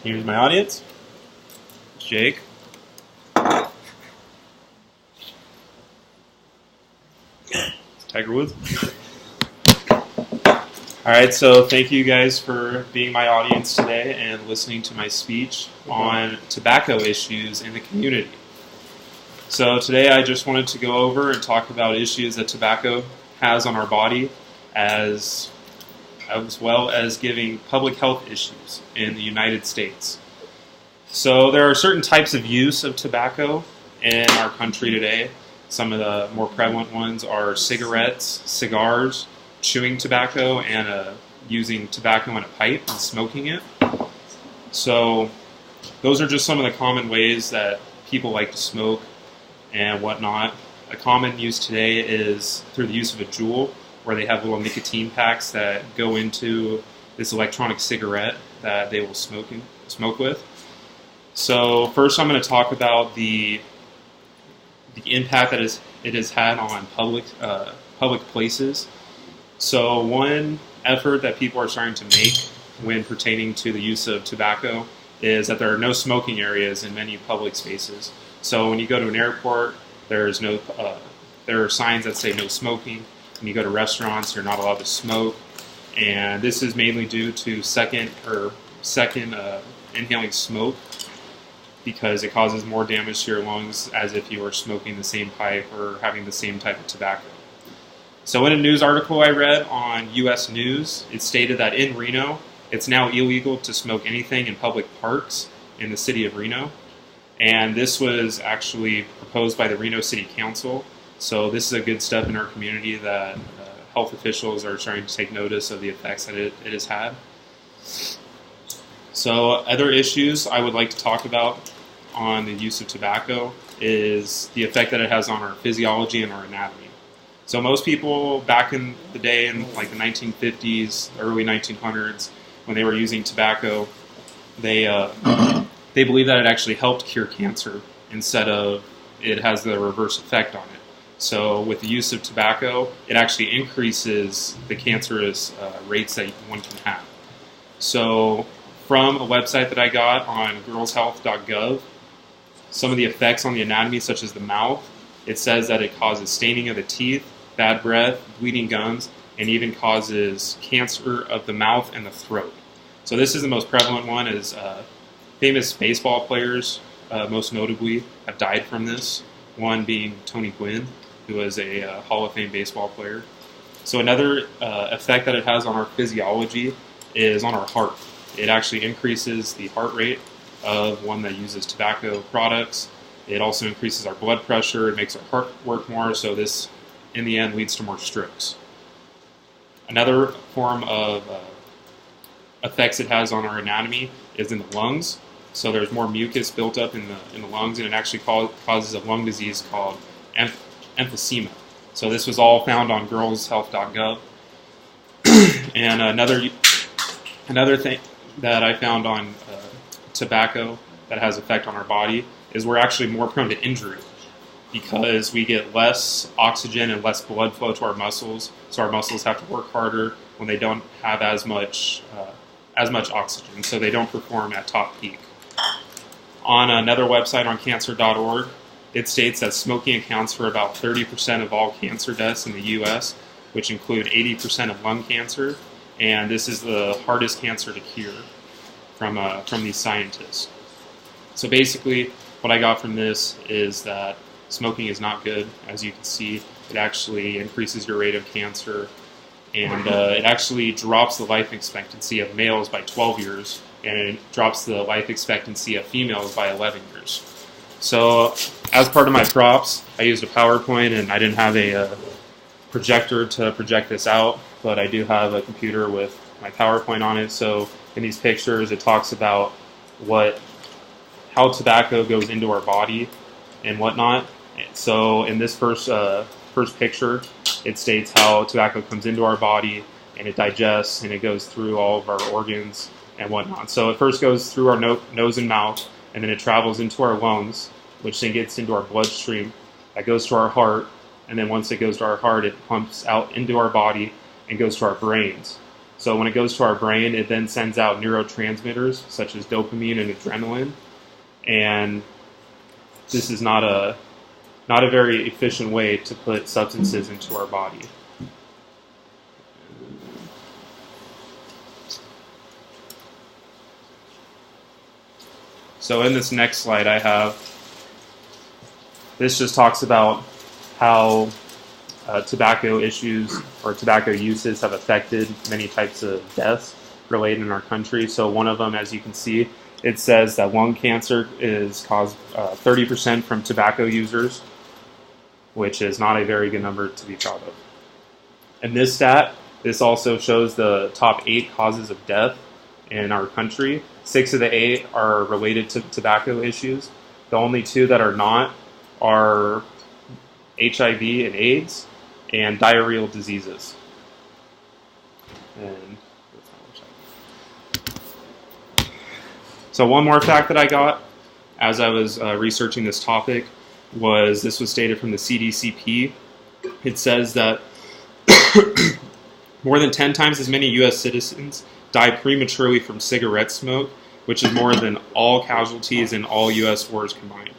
Here's my audience. Jake. Tiger Woods. Alright, so thank you guys for being my audience today and listening to my speech on tobacco issues in the community. So today I just wanted to go over and talk about issues that tobacco has on our body as well as giving public health issues in the United States. So there are certain types of use of tobacco in our country today. Some of the more prevalent ones are cigarettes, cigars, chewing tobacco, and using tobacco in a pipe and smoking it. So those are just some of the common ways that people like to smoke and whatnot. A common use today is through the use of a Juul, where they have little nicotine packs that go into this electronic cigarette that they will smoke with. So first I'm going to talk about the impact that it has had on public places. So one effort that people are starting to make when pertaining to the use of tobacco is that there are no smoking areas in many public spaces. So when you go to an airport, there are signs that say no smoking. When you go to restaurants, you're not allowed to smoke. And this is mainly due to second inhaling smoke, because it causes more damage to your lungs as if you were smoking the same pipe or having the same type of tobacco. So in a news article I read on U.S. News, it stated that in Reno, it's now illegal to smoke anything in public parks in the city of Reno. And this was actually proposed by the Reno City Council. So this is a good step in our community that health officials are starting to take notice of the effects that it has had. So other issues I would like to talk about on the use of tobacco is the effect that it has on our physiology and our anatomy. So most people back in the day, in like the 1950s, early 1900s, when they were using tobacco, they believed that it actually helped cure cancer instead of it has the reverse effect on it. So with the use of tobacco, it actually increases the cancerous rates that one can have. So from a website that I got on girlshealth.gov, some of the effects on the anatomy, such as the mouth, it says that it causes staining of the teeth, bad breath, bleeding gums, and even causes cancer of the mouth and the throat. So this is the most prevalent one, is famous baseball players, most notably, have died from this, one being Tony Gwynn, who was a Hall of Fame baseball player. So another effect that it has on our physiology is on our heart. It actually increases the heart rate of one that uses tobacco products. It also increases our blood pressure. It makes our heart work more, so this, in the end, leads to more strokes. Another form of effects it has on our anatomy is in the lungs. So there's more mucus built up in the lungs, and it actually causes a lung disease called emphysema. So this was all found on girlshealth.gov. And another thing that I found on tobacco that has effect on our body is we're actually more prone to injury because we get less oxygen and less blood flow to our muscles. So our muscles have to work harder when they don't have as much oxygen, so they don't perform at top peak. On another website on cancer.org, it states that smoking accounts for about 30% of all cancer deaths in the U.S., which include 80% of lung cancer, and this is the hardest cancer to cure from these scientists. So basically, what I got from this is that smoking is not good. As you can see, it actually increases your rate of cancer, and it actually drops the life expectancy of males by 12 years, and it drops the life expectancy of females by 11 years. So as part of my props, I used a PowerPoint, and I didn't have a projector to project this out, but I do have a computer with my PowerPoint on it. So in these pictures, it talks about how tobacco goes into our body and whatnot. So in this first picture, it states how tobacco comes into our body, and it digests, and it goes through all of our organs and whatnot. So it first goes through our nose and mouth, and then it travels into our lungs, which then gets into our bloodstream. That goes to our heart, and then once it goes to our heart, it pumps out into our body and goes to our brains. So when it goes to our brain, it then sends out neurotransmitters such as dopamine and adrenaline, and this is not a very efficient way to put substances into our body. So in this next slide this just talks about how tobacco issues or tobacco uses have affected many types of deaths related in our country. So one of them, as you can see, it says that lung cancer is caused 30% from tobacco users, which is not a very good number to be proud of. And this also shows the top 8 causes of death in our country. 6 of the 8 are related to tobacco issues. The only 2 that are not are HIV and AIDS and diarrheal diseases. And so one more fact that I got as I was researching this topic was stated from the CDCP. It says that more than 10 times as many U.S. citizens die prematurely from cigarette smoke, which is more than all casualties in all U.S. wars combined.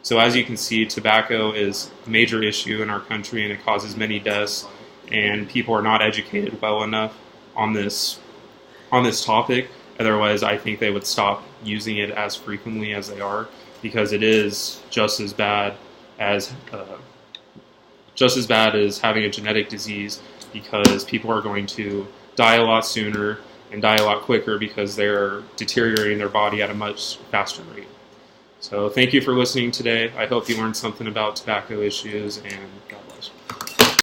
So as you can see, tobacco is a major issue in our country, and it causes many deaths, and people are not educated well enough on this topic. Otherwise, I think they would stop using it as frequently as they are, because it is just as bad as having a genetic disease, because people are going to die a lot sooner and die a lot quicker because they're deteriorating their body at a much faster rate. So thank you for listening today. I hope you learned something about tobacco issues, and God bless.